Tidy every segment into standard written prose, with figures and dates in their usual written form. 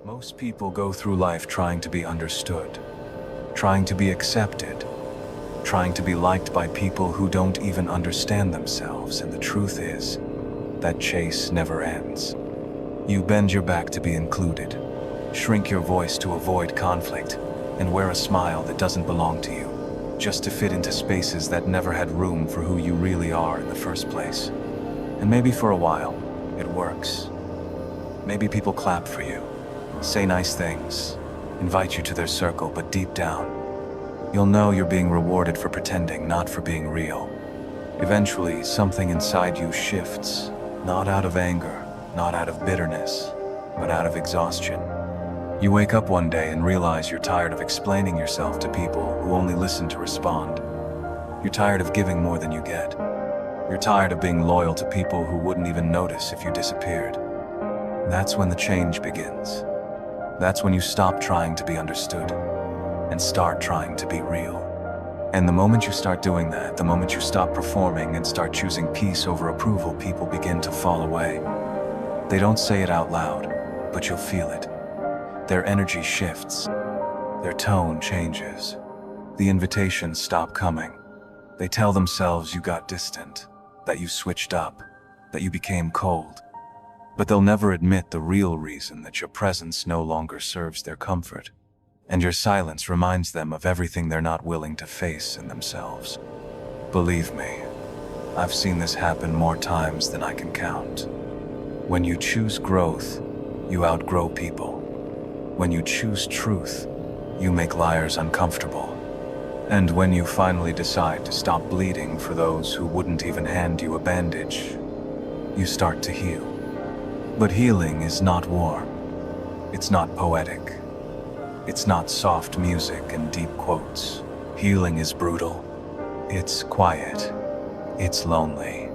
Most people go through life trying to be understood, trying to be accepted, trying to be liked by people who don't even understand themselves, and the truth is, that chase never ends. You bend your back to be included, shrink your voice to avoid conflict, and wear a smile that doesn't belong to you, just to fit into spaces that never had room for who you really are in the first place. And maybe for a while, it works. Maybe people clap for you, say nice things, invite you to their circle, but deep down, you'll know you're being rewarded for pretending, not for being real. Eventually, something inside you shifts, not out of anger, not out of bitterness, but out of exhaustion. You wake up one day and realize you're tired of explaining yourself to people who only listen to respond. You're tired of giving more than you get. You're tired of being loyal to people who wouldn't even notice if you disappeared. That's when the change begins. That's when you stop trying to be understood and start trying to be real. And the moment you start doing that, the moment you stop performing and start choosing peace over approval, people begin to fall away. They don't say it out loud, but you'll feel it. Their energy shifts. Their tone changes. The invitations stop coming. They tell themselves you got distant, that you switched up, that you became cold. But they'll never admit the real reason, that your presence no longer serves their comfort, and your silence reminds them of everything they're not willing to face in themselves. Believe me, I've seen this happen more times than I can count. When you choose growth, you outgrow people. When you choose truth, you make liars uncomfortable. And when you finally decide to stop bleeding for those who wouldn't even hand you a bandage, you start to heal. But healing is not warm. It's not poetic. It's not soft music and deep quotes. Healing is brutal. It's quiet. It's lonely.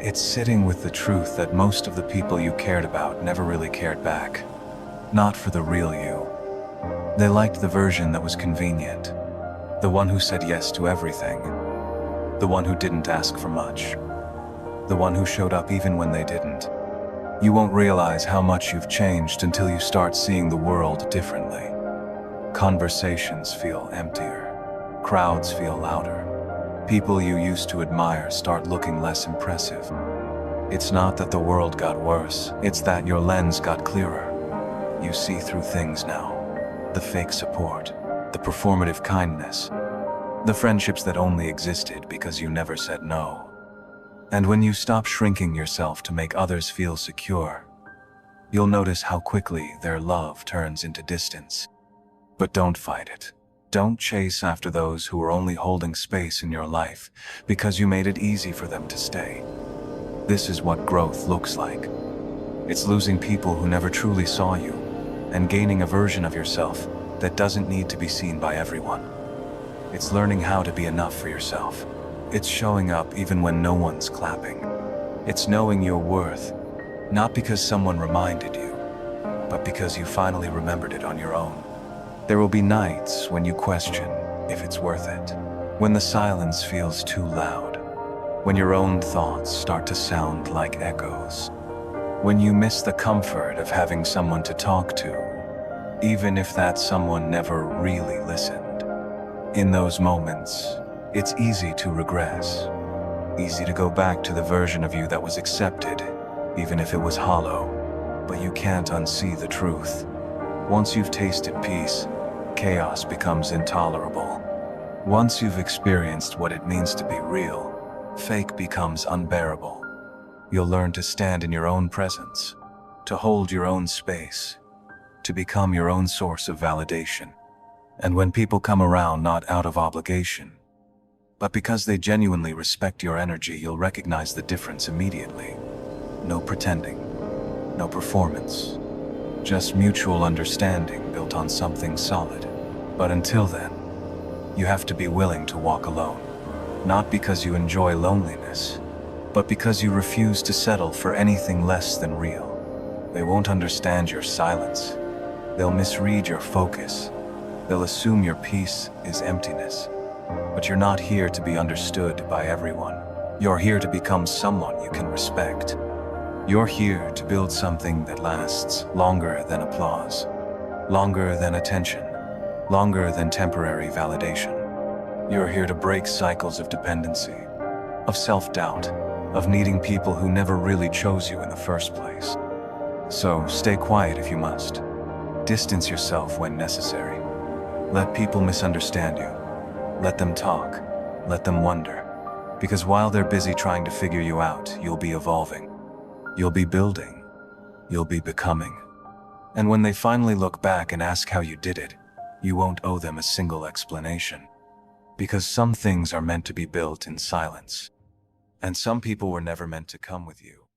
It's sitting with the truth that most of the people you cared about never really cared back. Not for the real you. They liked the version that was convenient. The one who said yes to everything. The one who didn't ask for much. The one who showed up even when they didn't. You won't realize how much you've changed until you start seeing the world differently. Conversations feel emptier. Crowds feel louder. People you used to admire start looking less impressive. It's not that the world got worse, it's that your lens got clearer. You see through things now. The fake support, the performative kindness, the friendships that only existed because you never said no. And when you stop shrinking yourself to make others feel secure, you'll notice how quickly their love turns into distance. But don't fight it. Don't chase after those who are only holding space in your life because you made it easy for them to stay. This is what growth looks like. It's losing people who never truly saw you and gaining a version of yourself that doesn't need to be seen by everyone. It's learning how to be enough for yourself. It's showing up even when no one's clapping. It's knowing your worth, not because someone reminded you, but because you finally remembered it on your own. There will be nights when you question if it's worth it, when the silence feels too loud, when your own thoughts start to sound like echoes, when you miss the comfort of having someone to talk to, even if that someone never really listened. In those moments, it's easy to regress, easy to go back to the version of you that was accepted, even if it was hollow, but you can't unsee the truth. Once you've tasted peace, chaos becomes intolerable. Once you've experienced what it means to be real, fake becomes unbearable. You'll learn to stand in your own presence, to hold your own space, to become your own source of validation. And when people come around not out of obligation, but because they genuinely respect your energy, you'll recognize the difference immediately. No pretending, no performance, just mutual understanding built on something solid. But until then, you have to be willing to walk alone. Not because you enjoy loneliness, but because you refuse to settle for anything less than real. They won't understand your silence. They'll misread your focus. They'll assume your peace is emptiness. But you're not here to be understood by everyone. You're here to become someone you can respect. You're here to build something that lasts longer than applause. Longer than attention. Longer than temporary validation. You're here to break cycles of dependency, of self-doubt, of needing people who never really chose you in the first place. So stay quiet if you must. Distance yourself when necessary. Let people misunderstand you. Let them talk. Let them wonder. Because while they're busy trying to figure you out, you'll be evolving. You'll be building. You'll be becoming. And when they finally look back and ask how you did it, you won't owe them a single explanation. Because some things are meant to be built in silence. And some people were never meant to come with you.